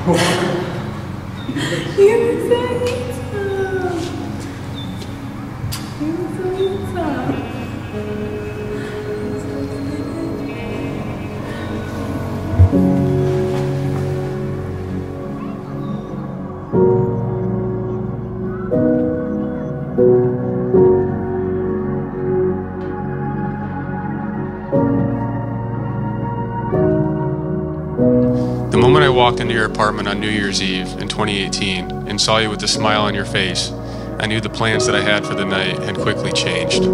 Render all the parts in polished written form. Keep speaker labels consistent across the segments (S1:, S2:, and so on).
S1: You're so handsome. You're so handsome.
S2: The moment I walked into your apartment on New Year's Eve in 2018 and saw you with a smile on your face, I knew the plans that I had for the night had quickly changed.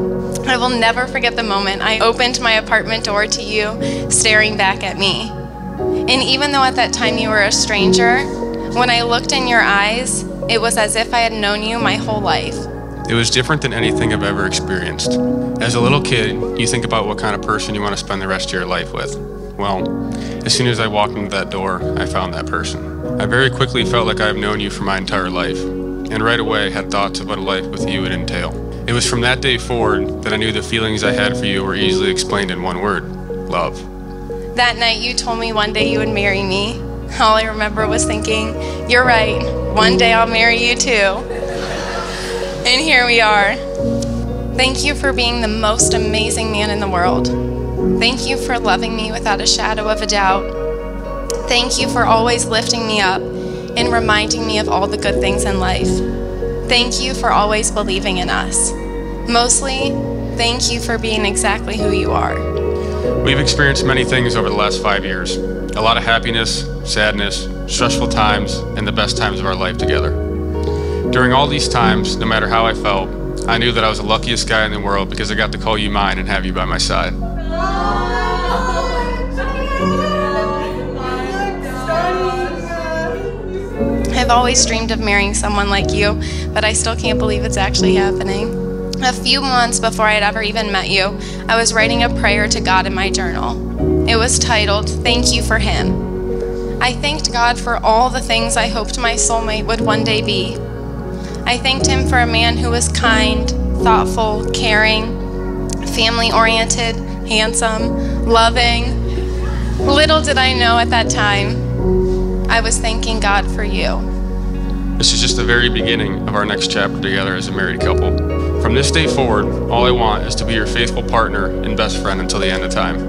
S3: I will never forget the moment I opened my apartment door to you staring back at me. And even though at that time you were a stranger, when I looked in your eyes, it was as if I had known you my whole life.
S2: It was different than anything I've ever experienced. As a little kid, you think about what kind of person you want to spend the rest of your life with. Well, as soon as I walked into that door, I found that person. I very quickly felt like I've known you for my entire life, and right away had thoughts of what a life with you would entail. It was from that day forward that I knew the feelings I had for you were easily explained in one word: love.
S3: That night you told me one day you would marry me. All I remember was thinking, you're right, one day I'll marry you too. And here we are. Thank you for being the most amazing man in the world. Thank you for loving me without a shadow of a doubt. Thank you for always lifting me up and reminding me of all the good things in life. Thank you for always believing in us. Mostly, thank you for being exactly who you are.
S2: We've experienced many things over the last 5 years. A lot of happiness, sadness, stressful times, and the best times of our life together. During all these times, no matter how I felt, I knew that I was the luckiest guy in the world because I got to call you mine and have you by my side.
S3: I've always dreamed of marrying someone like you, but I still can't believe it's actually happening. A few months before I had ever even met you, I was writing a prayer to God in my journal. It was titled, "Thank You for Him." I thanked God for all the things I hoped my soulmate would one day be. I thanked Him for a man who was kind, thoughtful, caring, family-oriented, handsome, loving. Little did I know at that time, I was thanking God for you.
S2: This is just the very beginning of our next chapter together as a married couple. From this day forward, all I want is to be your faithful partner and best friend until the end of time.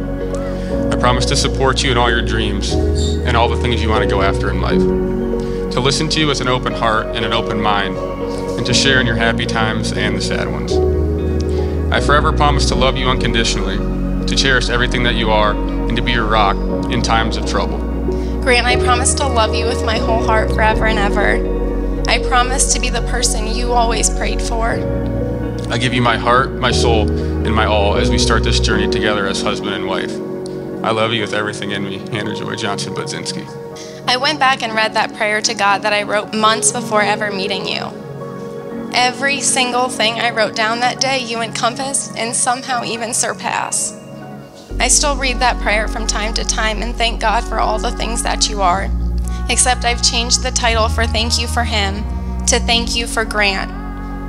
S2: I promise to support you in all your dreams and all the things you want to go after in life. To listen to you with an open heart and an open mind, and to share in your happy times and the sad ones. I forever promise to love you unconditionally, to cherish everything that you are, and to be your rock in times of trouble.
S3: Grant, I promise to love you with my whole heart forever and ever. I promise to be the person you always prayed for.
S2: I give you my heart, my soul, and my all as we start this journey together as husband and wife. I love you with everything in me. Hannah Joy Johnson Budzinski.
S3: I went back and read that prayer to God that I wrote months before ever meeting you. Every single thing I wrote down that day, you encompass and somehow even surpass. I still read that prayer from time to time and thank God for all the things that you are. Except I've changed the title for Thank You for Him to Thank You for Grant,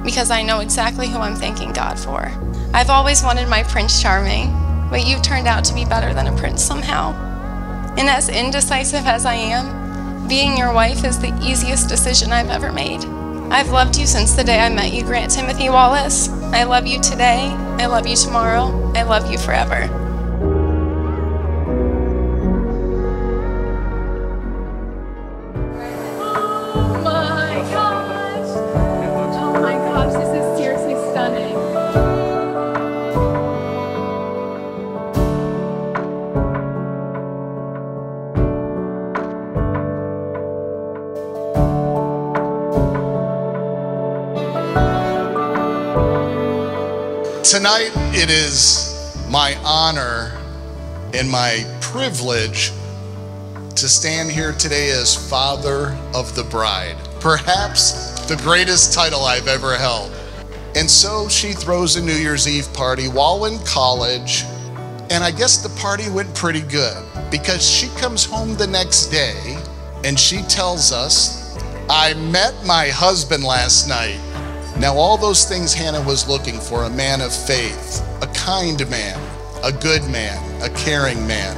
S3: because I know exactly who I'm thanking God for. I've always wanted my Prince Charming, but you turned out to be better than a prince somehow. And as indecisive as I am, being your wife is the easiest decision I've ever made. I've loved you since the day I met you, Grant Timothy Wallace. I love you today. I love you tomorrow. I love you forever.
S4: Tonight, it is my honor and my privilege to stand here today as father of the bride, perhaps the greatest title I've ever held. And so she throws a New Year's Eve party while in college, and I guess the party went pretty good because she comes home the next day and she tells us, "I met my husband last night." Now, all those things Hannah was looking for: a man of faith, a kind man, a good man, a caring man.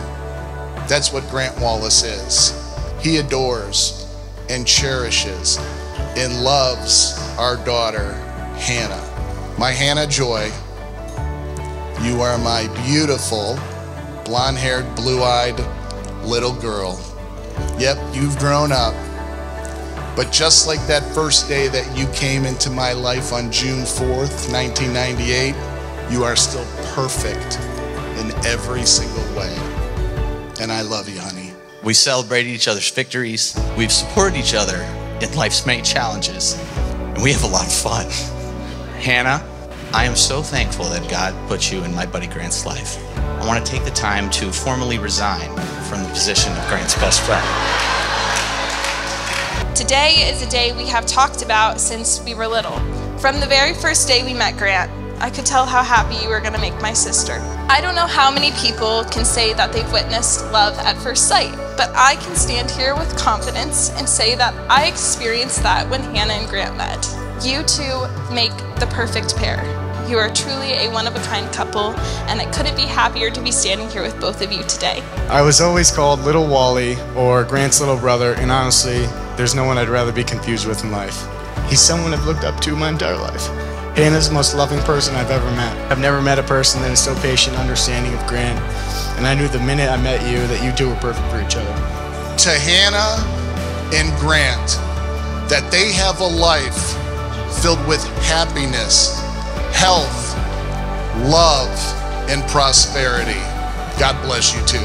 S4: That's what Grant Wallace is. He adores, and cherishes and loves our daughter, Hannah. My Hannah Joy, you are my beautiful, blonde-haired, blue-eyed little girl. Yep, you've grown up. But just like that first day that you came into my life on June 4th, 1998, you are still perfect in every single way. And I love you, honey.
S5: We celebrated each other's victories. We've supported each other in life's many challenges. And we have a lot of fun. Hannah, I am so thankful that God put you in my buddy Grant's life. I want to take the time to formally resign from the position of Grant's best friend.
S3: Today is a day we have talked about since we were little. From the very first day we met Grant, I could tell how happy you were going to make my sister. I don't know how many people can say that they've witnessed love at first sight, but I can stand here with confidence and say that I experienced that when Hannah and Grant met. You two make the perfect pair. You are truly a one-of-a-kind couple, and I couldn't be happier to be standing here with both of you today.
S6: I was always called Little Wally or Grant's little brother, and honestly, there's no one I'd rather be confused with in life. He's someone I've looked up to my entire life. Hannah's the most loving person I've ever met. I've never met a person that is so patient and understanding of Grant, and I knew the minute I met you that you two were perfect for each other.
S4: To Hannah and Grant, that they have a life filled with happiness, health, love, and prosperity. God bless you too.